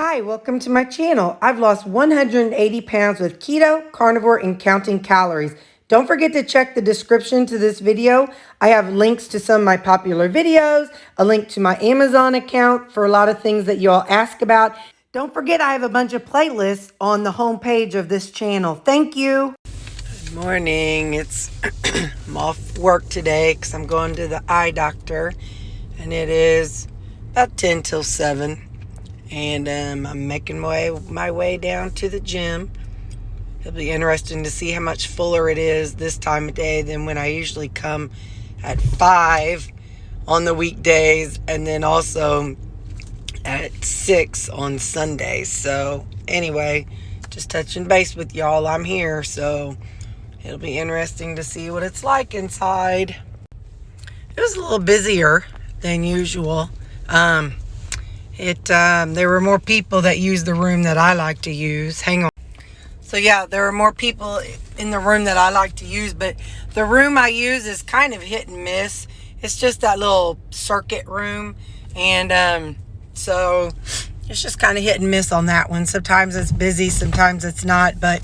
Hi, welcome to my channel. I've lost 180 pounds with keto, carnivore, and counting calories. Don't forget to check the description to this video. I have links to some of my popular videos, a link to my Amazon account for a lot of things that you all ask about. Don't forget I have a bunch of playlists on the homepage of this channel. Thank you. Good morning. I'm off work today because I'm going to the eye doctor, and it is about 10 till 7. And I'm making my way down to the gym. It'll be interesting to see how much fuller it is this time of day than when I usually come at 5 on the weekdays, and then also at 6 on Sundays. So anyway, just touching base with y'all. I'm here, so it'll be interesting to see what it's like inside. It was a little busier than usual. There were more people that used the room that I like to use. Hang on. So yeah, there are more people in the room that I like to use, but the room I use is kind of hit and miss. It's just that little circuit room, and so it's just kind of hit and miss on that one. Sometimes it's busy, sometimes it's not, but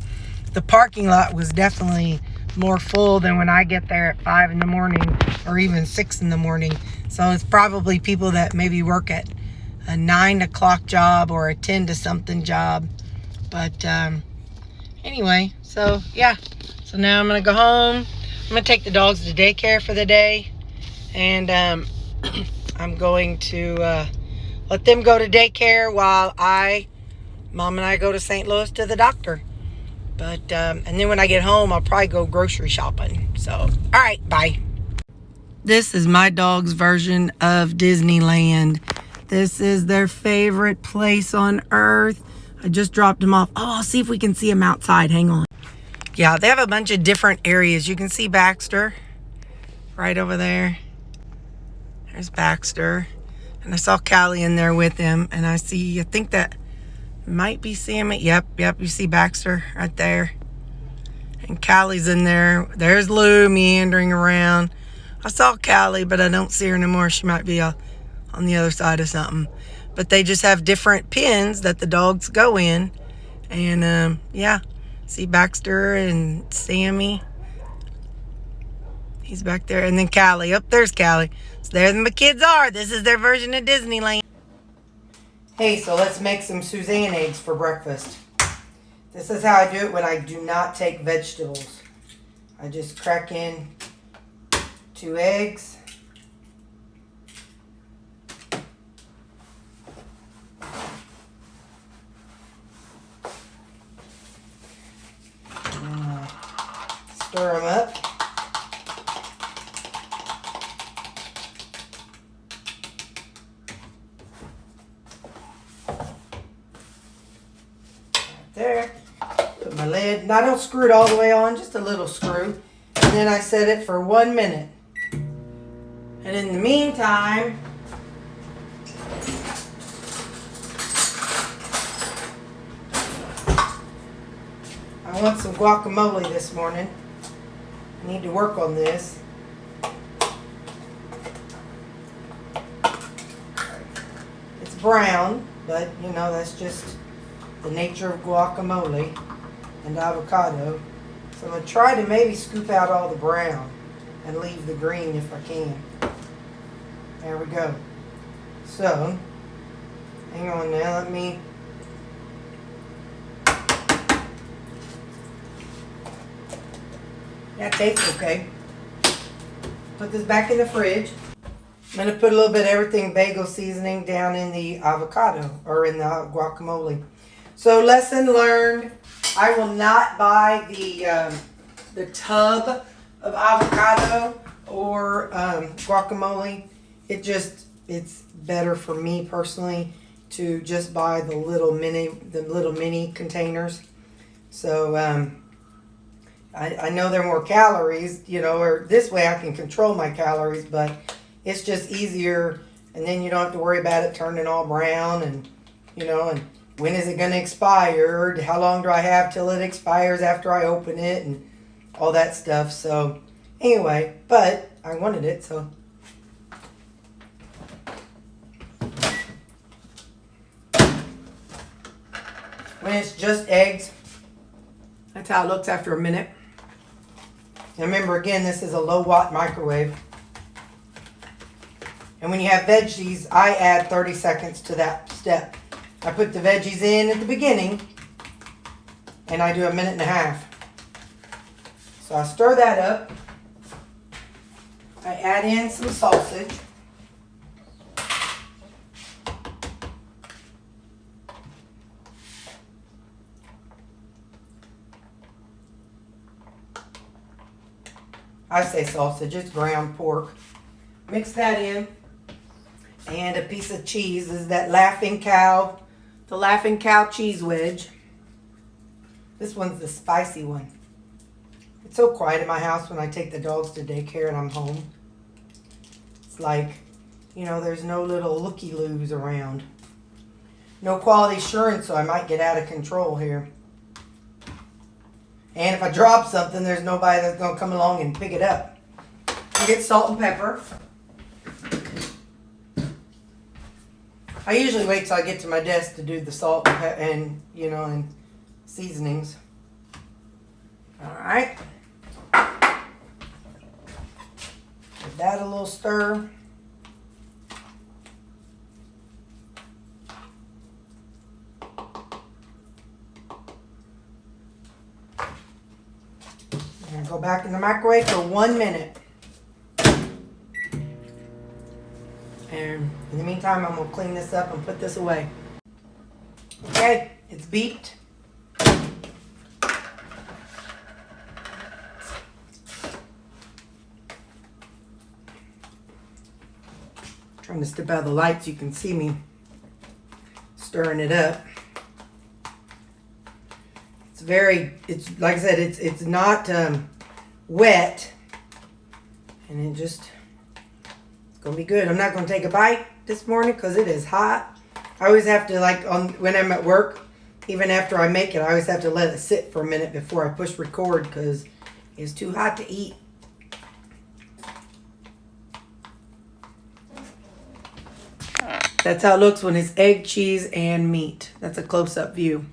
the parking lot was definitely more full than when I get there at 5 in the morning or even 6 in the morning. So it's probably people that maybe work at a 9 o'clock job or a 10 to something job. But anyway, so yeah. So now I'm going to go home. I'm going to take the dogs to daycare for the day. And I'm going to let them go to daycare while Mom and I go to St. Louis to the doctor. But and then when I get home, I'll probably go grocery shopping. So, all right, bye. This is my dog's version of Disneyland. This is their favorite place on earth. I just dropped them off. Oh, I'll see if we can see them outside. Hang on. Yeah, they have a bunch of different areas. You can see Baxter right over there. There's Baxter. And I saw Callie in there with him. And I think that might be Sammy. Yep, you see Baxter right there. And Callie's in there. There's Lou meandering around. I saw Callie, but I don't see her anymore. She might be on the other side of something. But they just have different pens that the dogs go in. And yeah, see Baxter and Sammy. He's back there. And then Callie. Oh, there's Callie. So there my kids are. This is their version of Disneyland. Hey, so let's make some Suzanne eggs for breakfast. This is how I do it when I do not take vegetables. I just crack in 2 eggs. Stir them up. Right there. Put my lid. And I don't screw it all the way on, just a little screw. And then I set it for 1 minute. And in the meantime, I want some guacamole this morning. I need to work on this. It's brown, but you know, that's just the nature of guacamole and avocado. So I'm going to try to maybe scoop out all the brown and leave the green if I can. There we go. So, hang on now, let me... That tastes okay. Put this back in the fridge. I'm going to put a little bit of everything bagel seasoning down in the avocado or in the guacamole. So lesson learned. I will not buy the tub of avocado or guacamole. It's better for me personally to just buy the little mini containers. So I know there are more calories, you know, or this way I can control my calories, but it's just easier, and then you don't have to worry about it turning all brown, and, you know, and when is it going to expire? How long do I have till it expires after I open it, and all that stuff. So anyway, but I wanted it, so when it's just eggs, that's how it looks after a minute. And remember, again, this is a low watt microwave. And when you have veggies, I add 30 seconds to that step. I put the veggies in at the beginning, and I do 1.5 minutes. So I stir that up. I add in some sausage. I say sausage, it's ground pork. Mix that in. And a piece of cheese. This is that Laughing Cow, the Laughing Cow cheese wedge. This one's the spicy one. It's so quiet in my house when I take the dogs to daycare and I'm home. It's like, you know, there's no little looky-loos around. No quality assurance, so I might get out of control here. And if I drop something, there's nobody that's going to come along and pick it up. I get salt and pepper. I usually wait till I get to my desk to do the salt and you know, and seasonings. All right. Give that a little stir. And go back in the microwave for 1 minute. And in the meantime, I'm going to clean this up and put this away. Okay, it's beeped. Trying to step out of the light so you can see me stirring it up. It's like I said, it's not wet, and it's gonna be good. I'm not gonna take a bite this morning because it is hot. I always have to, like, when I'm at work, even after I make it, I always have to let it sit for a minute before I push record because it's too hot to eat. That's how it looks when it's egg, cheese, and meat. That's a close-up view.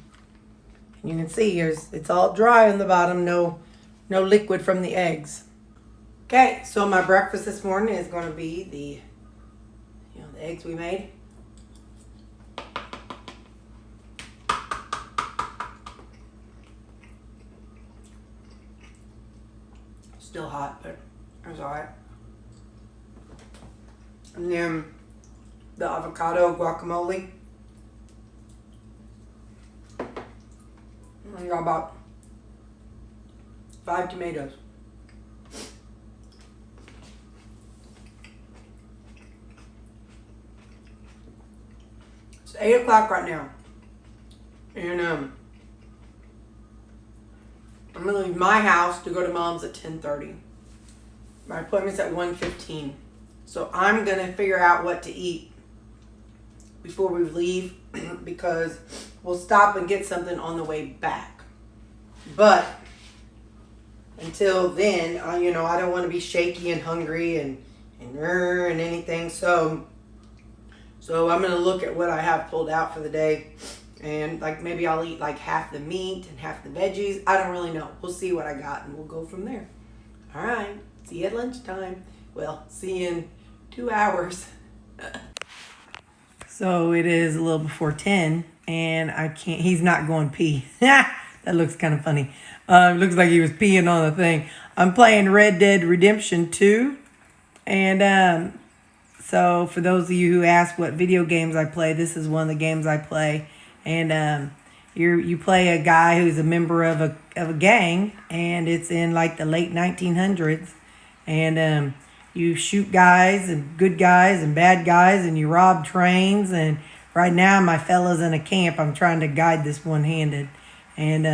You can see it's all dry on the bottom, no liquid from the eggs. Okay, so my breakfast this morning is going to be the eggs we made. Still hot, but it's all right. And then the avocado guacamole. I got about 5 tomatoes. It's 8 o'clock right now. And I'm going to leave my house to go to Mom's at 10:30. My appointment's at 1:15. So I'm going to figure out what to eat before we leave because we'll stop and get something on the way back. But until then, I don't want to be shaky and hungry and anything. So I'm going to look at what I have pulled out for the day. And like maybe I'll eat like half the meat and half the veggies. I don't really know. We'll see what I got and we'll go from there. All right. See you at lunchtime. Well, see you in 2 hours. So it is a little before 10 and he's not going pee. That looks kind of funny. It looks like he was peeing on the thing. I'm playing Red Dead Redemption 2. And so for those of you who ask what video games I play, this is one of the games I play. And you play a guy who's a member of a gang, and it's in like the late 1900s. And you shoot guys and good guys and bad guys, and you rob trains. And right now my fella's in a camp. I'm trying to guide this one-handed. And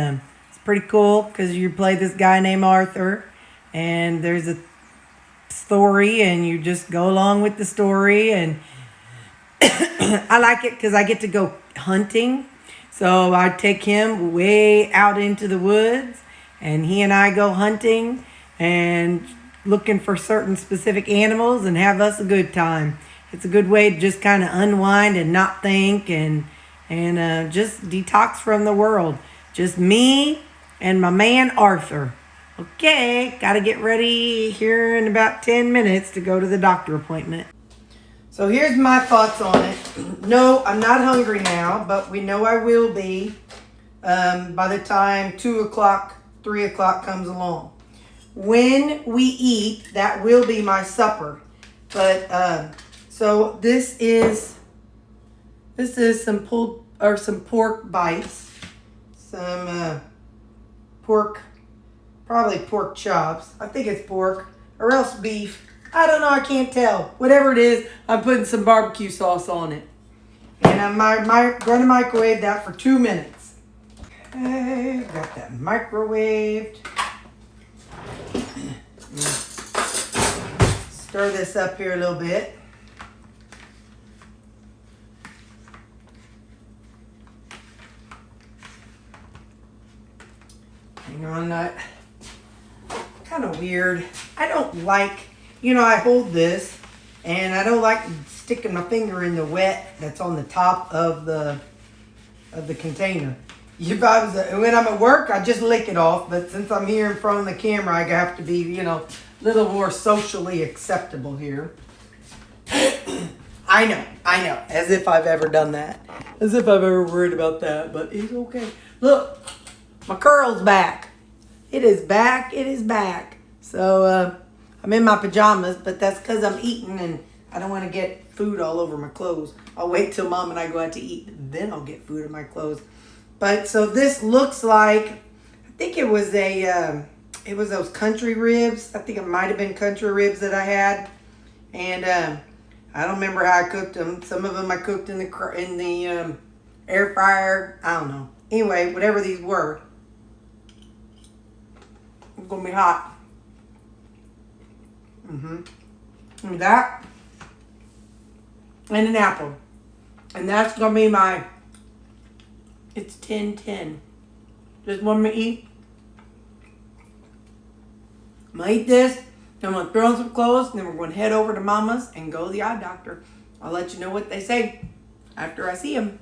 it's pretty cool because you play this guy named Arthur, and there's a story, and you just go along with the story. And I like it because I get to go hunting. So I take him way out into the woods, and he and I go hunting and looking for certain specific animals and have us a good time. It's a good way to just kind of unwind and not think and and just detox from the world. Just me and my man Arthur. Okay, gotta get ready here in about 10 minutes to go to the doctor appointment. So here's my thoughts on it. No, I'm not hungry now, but we know I will be by the time 2 o'clock, 3 o'clock comes along. When we eat, that will be my supper. But so this is some pork bites, some pork, probably pork chops. I think it's pork or else beef. I don't know. I can't tell. Whatever it is, I'm putting some barbecue sauce on it, and I'm going to microwave that for 2 minutes. Okay, got that microwaved. Stir this up here a little bit. Hang on, that kind of weird. I don't like, I hold this and I don't like sticking my finger in the wet that's on the top of the container. When I'm at work, I just lick it off, but since I'm here in front of the camera, I have to be, a little more socially acceptable here. I know, as if I've ever done that. As if I've ever worried about that, but it's okay. Look, my curl's back. It is back. So, I'm in my pajamas, but that's because I'm eating and I don't want to get food all over my clothes. I'll wait till Mom and I go out to eat, and then I'll get food in my clothes. But so this looks like, I think it was it was those country ribs. I think it might have been country ribs that I had. And I don't remember how I cooked them. Some of them I cooked in the air fryer. I don't know. Anyway, whatever these were, it's going to be hot. And that, and an apple. And that's going to be it's 10:10. Just want me to eat. I'm going to eat this. Then I'm going to throw on some clothes. And then we're going to head over to Mama's and go to the eye doctor. I'll let you know what they say after I see them.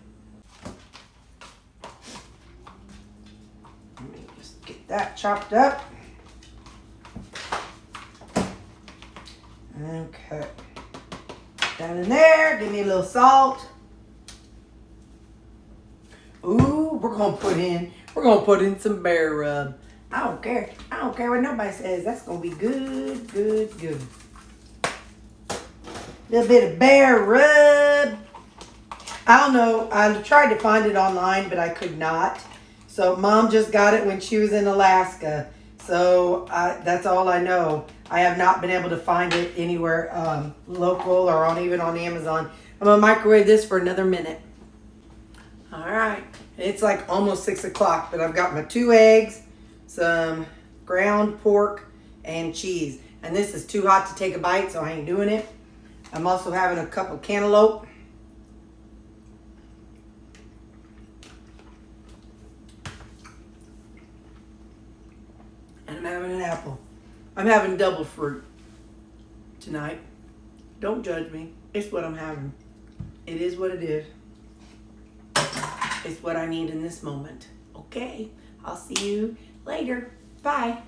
Let me just get that chopped up. Okay. Down in there. Give me a little salt. Ooh, we're gonna put in some bear rub. I don't care what nobody says. That's gonna be good. Little bit of bear rub. I don't know. I tried to find it online, but I could not. So Mom just got it when she was in Alaska. So that's all I know. I have not been able to find it anywhere local or even on Amazon. I'm gonna microwave this for another minute. All right, it's like almost 6 o'clock, but I've got my 2 eggs, some ground pork, and cheese. And this is too hot to take a bite, so I ain't doing it. I'm also having a cup of cantaloupe. And I'm having an apple. I'm having double fruit tonight. Don't judge me. It's what I'm having. It is what it is. It's what I need in this moment. Okay, I'll see you later. Bye.